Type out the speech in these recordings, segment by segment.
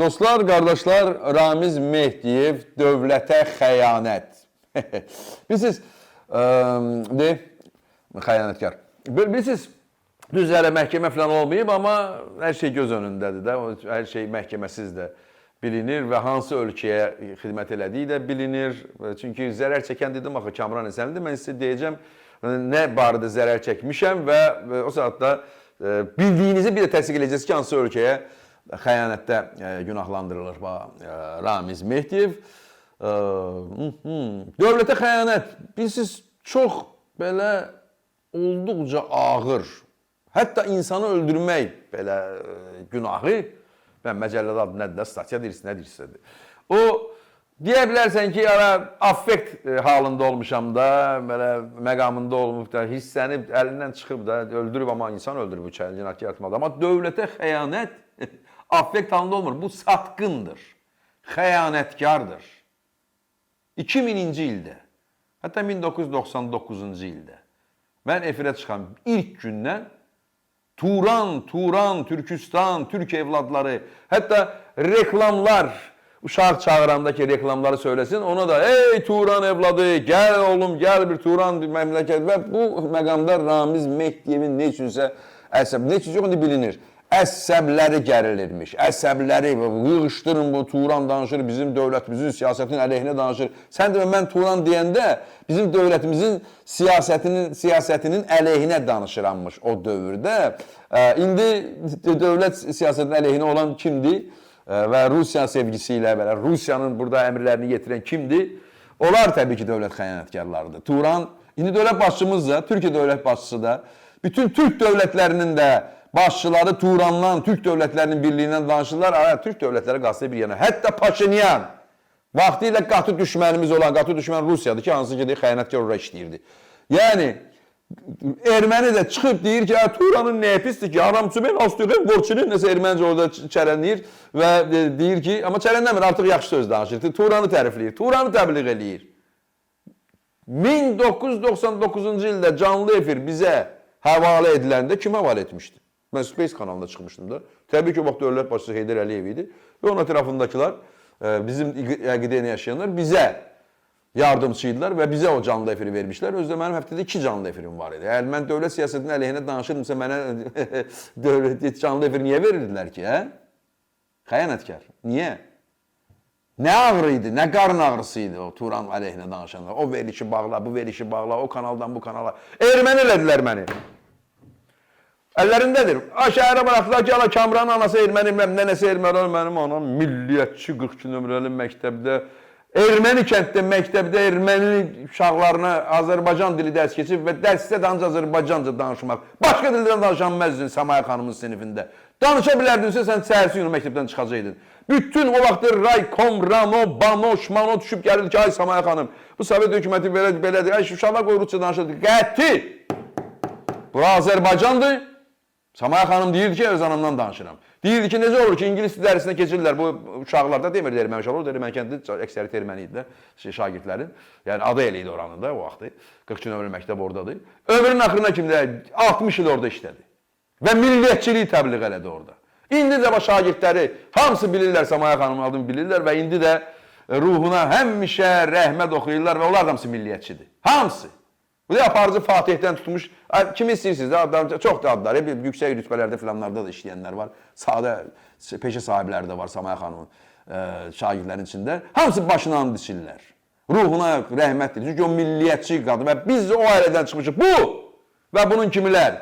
Dostlar, qardaşlar, Ramiz Mehdiyev dövlətə xəyanət. Bilirsiniz, xəyanətkar. Bilirsiniz, düzlərə məhkəmə falan olmayıb, amma hər şey göz önündədir də, hər şey məhkəməsiz də bilinir və hansı ölkəyə xidmət elədiyi də bilinir. Çünki zərər çəkən dedim, axı Kamran Əsənlidir, mən sizə deyəcəm, nə barədə zərər çəkmişəm və o saatda bildiyinizi bir də təsdiq edəcəksiniz ki, hansı ölkəyə xəyanətdə günahlandırılır Ramiz Mehdiyev. Dövlətə xəyanət, bilirsiniz, çox belə olduqca ağır, hətta insanı öldürmək belə günahı, mən məcəllədə adı nədir, statiya deyirsin, nə deyirsinizdir. O, deyə bilərsən ki, affekt halında olmuşam da, belə məqamında olmub da, hissəni əlindən çıxıb da, öldürüb, amma insan öldürüb bu cinayət yaratmadı. Amma dövlətə xəyanət affekt halında olmur, bu satqındır, xəyanətkardır. 2000-ci ildə, hətta 1999-cu ildə mən efirə çıxan ilk gündən Turan, Türkistan, Türk evladları, hətta reklamlar, uşaq çağırandakı reklamları söyləsin, ona da ey Turan evladı, gəl oğlum, gəl bir Turan məmləkət və bu məqamda Ramiz Mehdiyevin ne üçünsə əsəb, ne üçünsə yox, bilinir. Əsəbləri gərilirmiş, əsəbləri yığışdırın bu Turan danışır, bizim dövlətimizin siyasətinin əleyhinə danışır. Sən demə, mən Turan deyəndə bizim dövlətimizin siyasətinin əleyhinə danışıranmış o dövrdə. İndi dövlət siyasətinin əleyhinə olan kimdir və Rusiya sevgisi ilə belə, Rusiyanın burada əmrlərini yetirən kimdir? Onlar təbii ki, dövlət xəyanətkarlarıdır. Turan, indi dövlət başçımız da, Türkiyə dövlət başçısı da, bütün Türk dövlətlərinin də başçıları Turandan, Türk dövlətlərinin birliyindən danışırlar. Türk dövlətləri qalsın bir yana. Hətta Paşinyan, vaxtilə qatı düşmənimiz olan, qatı düşmən Rusiyadır ki, hansı ki, xəyanətkar oraya işləyirdi. Yəni, erməni də çıxıb deyir ki, Turanın nəyə pisdir ki, aramçı ben Astoyğen Qorçinin nəsə erməncə orada çərənləyir və deyir ki, amma çərənləmir, artıq yaxşı söz danışır. Turanı tərifləyir, Turanı təbliğ eləyir. 1999-cu ildə canlı efir bizə həvalə ediləndə kim həvalə etmişdi? Mən Space kanalında çıxmışdım da. Təbii ki, o vaxt dövlət başçısı Heydər Əliyev idi. Və onun ətrafındakılar, bizim əqidəni yaşayanlar bizə yardımçıydılar və bizə o canlı efiri vermişlər. Özdə mənim həftədə 2 canlı efirim var idi. Əgər mən dövlət siyasətinin əleyhinə danışırımsa, mənə dövlət canlı efir niyə verirdilər ki? Xəyanətkar. Niyə? Nə ağrı idi, nə qarın ağrısı idi o Turan əleyhinə danışanlar. O verilişi bağla, bu verilişi bağla, o kanaldan bu kanala. Erməni elədilər məni. Əllərindədir. Şəhərə bıraxdılar ki, Kamranın anası erməni, nənəsi erməni, mənim anam milliyyətçi 42 nömrəli məktəbdə, erməni kənddə məktəbdə erməni uşaqlarına Azərbaycan dili dərs keçib və dərsdə də ancaq Azərbaycanca danışmaq. Başqa dildən danışan məzdin Samaya xanımın sinifində. Danışa bilərdinsə, sən səhərsi günü məktəbdən çıxacaydın. Bütün o vaxtdır Raykom, Ramo, Bano, Şmano düşüb gəlirdi ki, ay Samaya xanım, bu Sovet hökuməti belədir, ay uşaqlar qoy Rusça danışırdı. Qəti! Bura Azərbaycandır. Samaya xanım deyirdi ki, öz anamdan danışıram. Deyirdi ki, necə olur ki, İngilis dərisinə keçirlər bu uşaqlarda, demirdi erməni uşaqlar, erməni kəndində əksəriyyət erməni idi də, şagirdlərin. Yəni, adı elə idi oranın da o vaxtı. 42 nömrəli məktəb oradadır. Ömrünün axırına kimi də 60 il orada işlədi. Və milliyyətçiliyi təbliğ elədi orada. İndi də şagirdləri, hamısı bilirlər, Samaya xanımın adını bilirlər və indi də ruhuna həmişə rəhmət oxuyurlar və onlar hamısı milliyyətçidir. Hamısı. Bu da aparıcı Fatihdən tutmuş, kimi istəyirsiniz də, çox da adları, yüksək rütbələrdə filanlarda da işləyənlər var, sadə peşə sahibləri də var Samaya xanımın şagirdlərin içində. Hamısı başına and içirlər, ruhuna rəhmətdir, çünki o milliyyətçi qadın və biz o ailədən çıxmışıq, bu və bunun kimilər.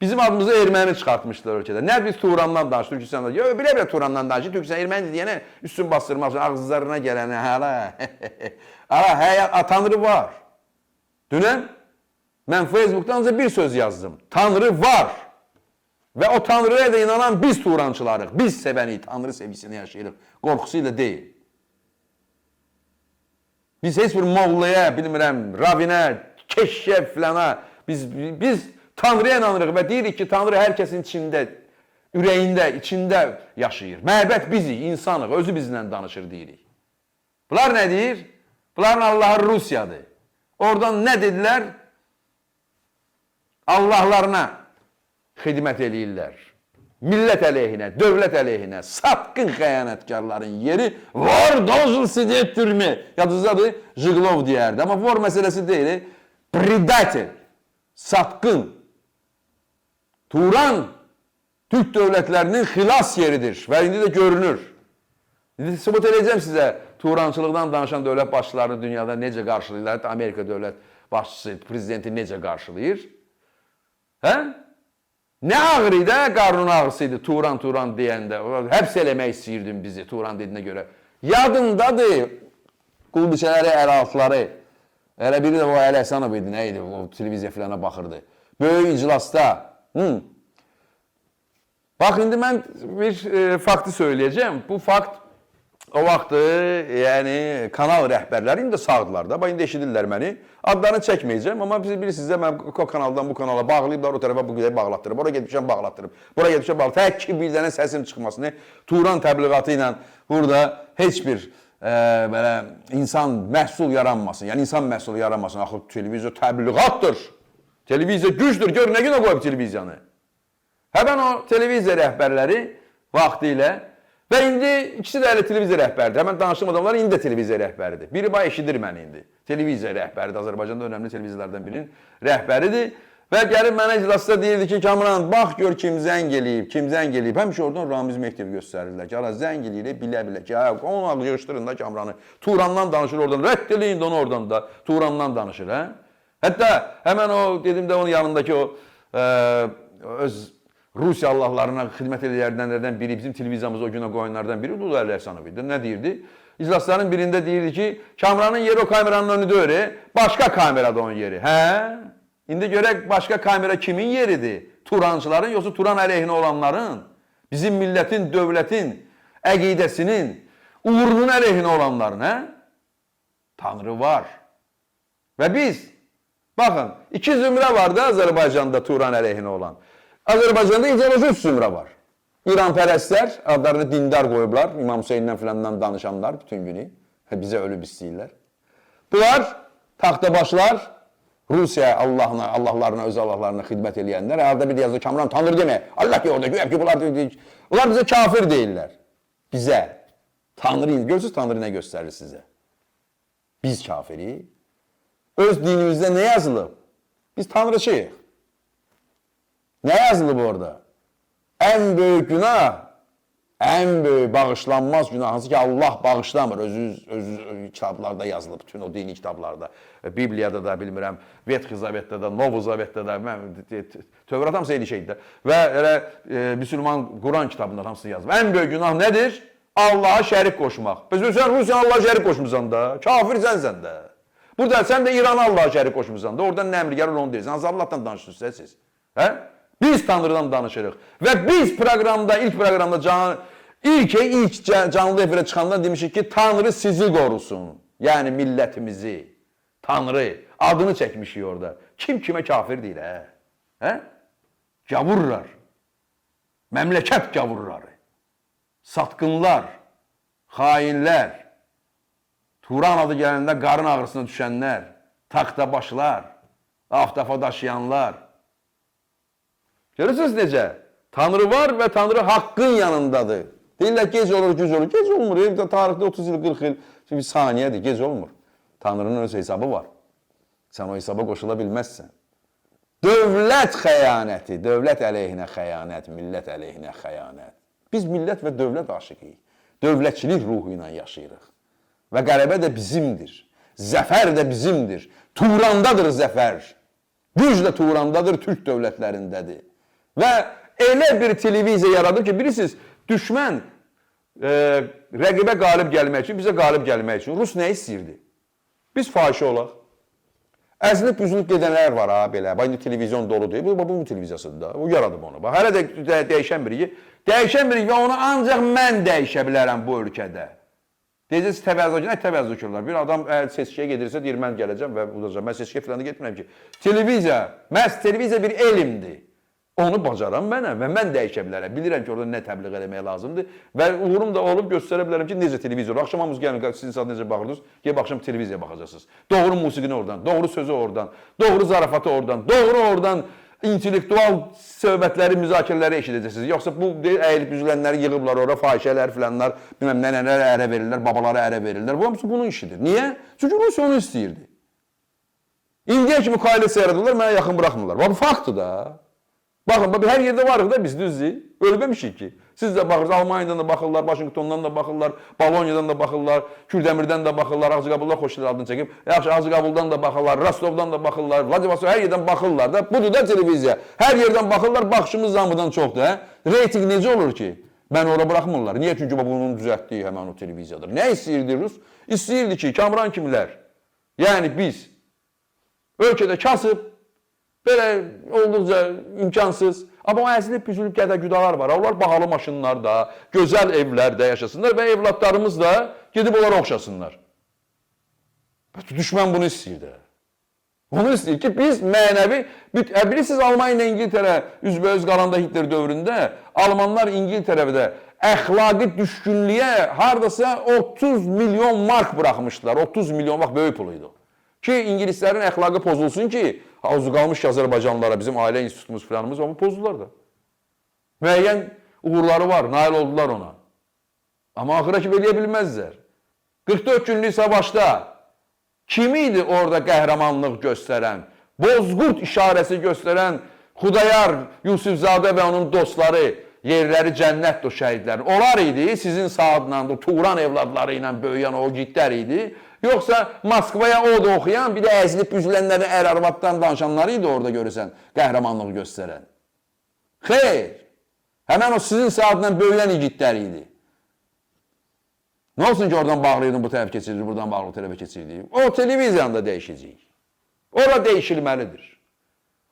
Bizim adımızı erməni çıxartmışlar ölkədə. Nə biz Turandan danışır, Türkistandan danışır, bilə-bilə Turandan danışır, Türkistan erməni deyənə üstün bastırmaq üçün ağızlarına gələnə, hələ, Tanrı var. Dünən mən Facebook'dan bir söz yazdım. Tanrı var. Və o Tanrıya da inanan biz Turançılarıq. Biz sevəniyik, Tanrı sevgisini yaşayırıq. Qorxusuyla deyil. Biz heç bir Mollaya, bilmirəm, Rabinə, Keşşə filana, biz Tanrıya inanırıq və deyirik ki, Tanrı hər kəsin içində, ürəyində, içində yaşayır. Məbət bizik, insanıq, özü bizlə danışır deyirik. Bunlar nə deyir? Bunların Allahı Rusiyadır. Oradan nə dedilər? Allahlarına xidmət eləyirlər. millət əleyhinə, dövlət əleyhinə, satqın xəyanətkarların yeri var должен сидеть в türmə. Yadınızdadır, Jiglov deyərdi. Amma var məsələsi deyil, предатель, satqın. Turan Türk dövlətlərinin xilas yeridir və indi də görünür. İndi sübut edəcəm sizə Turançılıqdan danışan dövlət başçılarını dünyada necə qarşılayırlar, Amerika dövlət başçısı, prezidenti necə qarşılayır. Hə? Nə ağır idi, qarnın ağrısı idi Turan deyəndə. Həbs eləmək istəyirdim bizi Turan dediyinə görə. Yadındadır qulbiçələri, əlaltıları. Elə biri də o Əli Həsənov idi, nə idi? O televiziya filana baxırdı. Böyük iclasda. Bax, indi mən bir faktı söyləyəcəm. Bu fakt o vaxtı, yəni kanal rəhbərləri indi sağdılar da. Bax, indi eşidirlər məni. Adlarını çəkməyəcəm, amma bilirsiniz də mən kanaldan bu kanala bağlayıblar, o tərəfə bu qədər bağlatdırıb. Oraya getmişəm, bağlatdırıb. Buraya getmişəm, bağlatdırıb. Tək ki, bir dənə səsim çıxmasını Turan təbliğatı ilə burada heç bir belə insan məhsul yaranmasın. Yəni insan məhsulu yaranmasın. Axı televiziya təbliğatdır. Televiziya gücdür. Gör, nə günə qoyub televiziyanı. Həmən o televiziya rəhbərləri vaxtı ilə və indi ikisi də elə televiziya rəhbəridir. Həmən danışdığım adamlar indi də televiziya rəhbəridir. Biri bax eşidir məni indi. Televiziya rəhbəridir. Azərbaycanda önəmli televiziyalardan birinin rəhbəridir. Və gəlib mənə iclasda deyirdi ki, Kamran, bax gör kim zəng eləyib, kim zəng eləyib. Həmişə oradan Ramiz Mehdiyev göstərirlər ki, ara zəng eləyir, bilə-bilə ki, onu yığışdırın da Kamranı. Turandan danışır oradan, rədd eləyin də onu oradan da. Turandan danışır, hə? Hətta həmən o, dedim də onun yanındakı o öz Rusiya Allahlarına xidmət edənlərdən biri, bizim televiziyamızda o günə qoyanlardan biri Ulu Əli Həsənov idi. Nə deyirdi? İclasların birində deyirdi ki, Kamranın yeri o kameranın önündə öyle, başqa kamerada onun yeri. Hə? İndi görək başqa kamera kimin yeridir? Turancıların, yoxsa Turan əleyhinə olanların, bizim millətin, dövlətin, əqidəsinin, uğrunun əleyhinə olanların, hə? Tanrı var. Və biz, baxın, iki zümrə var da Azərbaycanda Turan əleyhinə olan. Azərbaycanda ideoloji zümrə var. İranpərəstlər, adlarını dindar qoyublar, İmam Hüseynindən filandan danışanlar bütün günü, bizə ölüb istəyirlər. Bunlar, taxtabaşlar, Rusiya Allahlarına, öz Allahlarına xidmət eləyənlər, arada bir yazdı, Kamran Tanrı demə, Allah ki orada, güyəm ki bunlar bizə kafir deyirlər. Bizə. Tanrı, görürsünüz Tanrı nə göstərir sizə? Biz kafiri. Öz dinimizdə nə yazılıb? Biz Tanrıçıyıq. Nə yazılıb orada? Ən böyük günah, ən böyük bağışlanmaz günah, hansı ki Allah bağışlamır, öz kitablarda yazılıb, bütün o dini kitablarda, Bibliyada da, bilmirəm, Vetxi Zavetdə də, Novu Zavetdə də, Tövrat hamısı eyni şeydir və elə Müslüman Quran kitabında hamısını yazılıb. Ən böyük günah nədir? Allaha şərik qoşmaq. Biz sən Rusiyanı Allaha şərik qoşmuşsan da, kafir sənsən də. Burada sən də İranı Allaha şərik qoşmuşsan da, oradan nə əmri gəlir onu deyirsən, hansı Allahdan danışırsınız siz? Hə? Biz Tanrıdan danışırıq. Və biz proqramda, ilk canlı efirə çıxanda demişik ki, Tanrı sizi qorusun. Yəni millətimizi. Tanrı. Adını çəkmişik orada. Kim kimə kafir deyil, hə? Hə? Gavurlar. Məmləkət gavurları. Satqınlar. Xainlər. Turan adı gələndə qarın ağrısına düşənlər. Taxtabaşlar. Aftafa daşıyanlar. Görürsünüz necə? Tanrı var və Tanrı haqqın yanındadır. Deyirlər gec olur, güc olur. Gec olmur. Tarixdə 30 il, 40 il, bir saniyədir, gec olmur. Tanrının öz hesabı var. Sən o hesaba qoşula bilməzsən. Dövlət xəyanəti, dövlət əleyhinə xəyanət, millət əleyhinə xəyanət. Biz millət və dövlət aşıqıyıq. Dövlətçilik ruhu ilə yaşayırıq. Və qələbə də bizimdir. Zəfər də bizimdir. Turandadır zəfər. Güc də Turandadır, Türk dövlətlərindədir. Və elə bir televiziya yaradır ki, bilirsiniz, düşmən rəqibə qalib gəlmək üçün, bizə qalib gəlmək üçün Rus nə istəyirdi? Biz fahişə olaq. Əzilib büzülüb gedənlər var ha, belə. Bax, indi televizyon doludur. Bu televiziyasıdır da. O yaradıb onu. Bax, hələ də dəyişən biri və onu ancaq mən dəyişə bilərəm bu ölkədə. Deyəcəksiniz, təvəzzü nə təvəzzü olurlar? Bir adam seçkiyə gedirsə, deyir, mən gələcəm və udacam. Mən seçkiyə filan da getmirəm ki. Televiziya bir elmdir. Onu bacaram mənəm və mən dəyişə bilərəm. Bilirəm ki, orada nə təbliğ eləmək lazımdır və uğurum da olub göstərə bilərəm ki, necə televizor. Axşam hamımız gəlin, sizin saat necə baxırdınız, gəlib axşam televiziyaya baxacaqsınız. Doğru musiqini oradan, doğru sözü oradan, doğru zarafatı oradan, doğru oradan intellektual söhbətləri, müzakirələri eşidəcəksiniz. Yoxsa bu əyilib üzülənləri yığıblar ora, fahişələr filanlar, bilməm nənələrə ərə verirlər, babalara ərə verirlər. Bu hamısı bunun işidir. Niyə? Çünki Rusiya onu istəyirdi. İndiyə kimi koalisiya yaradırlar, mənə yaxın buraxmırlar. Bu faktdır da. Baxın, hər yerdə varıq da biz, düzdür. Ölməmişik ki. Siz də baxırsınız, Almaniyadan da baxırlar, Vaşinqtondan da baxırlar, Bolonyadan da baxırlar, Kürdəmirdən də baxırlar, Ağcaqabullar xoşlayır adını çəkib. Yaxşı, Ağcaqabuldan da baxırlar, Rostovdan da baxırlar, Vladivostok, hər yerdən baxırlar da. Budur da televiziya. Hər yerdən baxırlar, baxışımız zamıdan çoxdur. Reyting necə olur ki? Məni ora buraxmırlar. Niyə? Çünki bunun düzəltdiyi həmən o televiziyadır. Nə istəyirdi Rus? İstəyirdi ki, Kamran kimilər, yəni biz ölkədə kasıb, belə olduqca imkansız. Amma o əzilib, büzülüb gədə-güdalar var. Onlar bahalı maşınlarda, gözəl evlərdə yaşasınlar və evladlarımız da gedib onlara oxşasınlar. Düşmən bunu istəyir. Onu istəyir ki, biz mənəvi... Bilirsiniz, Almanya ilə İngiltərə üzbəüz qalanda Hitler dövründə Almanlar İngiltərədə əxlaqi düşkünlüyə haradasa 30 milyon mark buraxmışdılar. 30 milyon, bax, böyük pul idi. Ki, İngilislərin əxlaqı pozulsun ki, ağzı qalmış ki, Azərbaycanlılara, bizim ailə institutumuz filanımız, onu pozdular da. Müəyyən uğurları var, nail oldular ona. Amma axıra ki, eləyə bilməzlər. 44 günlük savaşda kim idi orada qəhrəmanlıq göstərən, bozqurt işarəsi göstərən Xudayar Yusufzadə və onun dostları, yerləri cənnət o şəhidlərin. Onlar idi, sizin saatla, Turan evladları ilə böyüyən o gitlər idi. Yoxsa Moskvaya o da oxuyan, bir də əzilib üzülənləri ər-arvaddan danışanları idi orada görürsən, qəhrəmanlığı göstərən. Xeyr, həmən o sizin saatla böyüyən igidlər idi. Nə olsun ki, oradan bağlıydın, bu tərəf keçirdi, buradan bağlı tərəfə keçirdi. O televiziyanı da dəyişəcək. Ora dəyişilməlidir.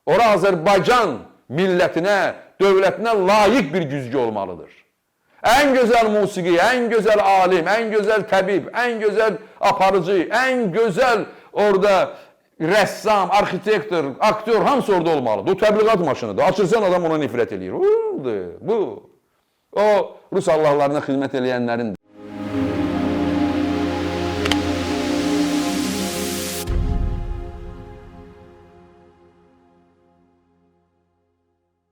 Ora Azərbaycan millətinə, dövlətinə layiq bir güzgü olmalıdır. Ən gözəl musiqi, ən gözəl alim, ən gözəl təbib, ən gözəl aparıcı, ən gözəl orada rəssam, arxitektor, aktyor, hamısı orada olmalıdır. O təbliğat maşınıdır. Açırsan adam ona nifrət eləyir. Bu. O Rus Allahlarına xidmət eləyənlərin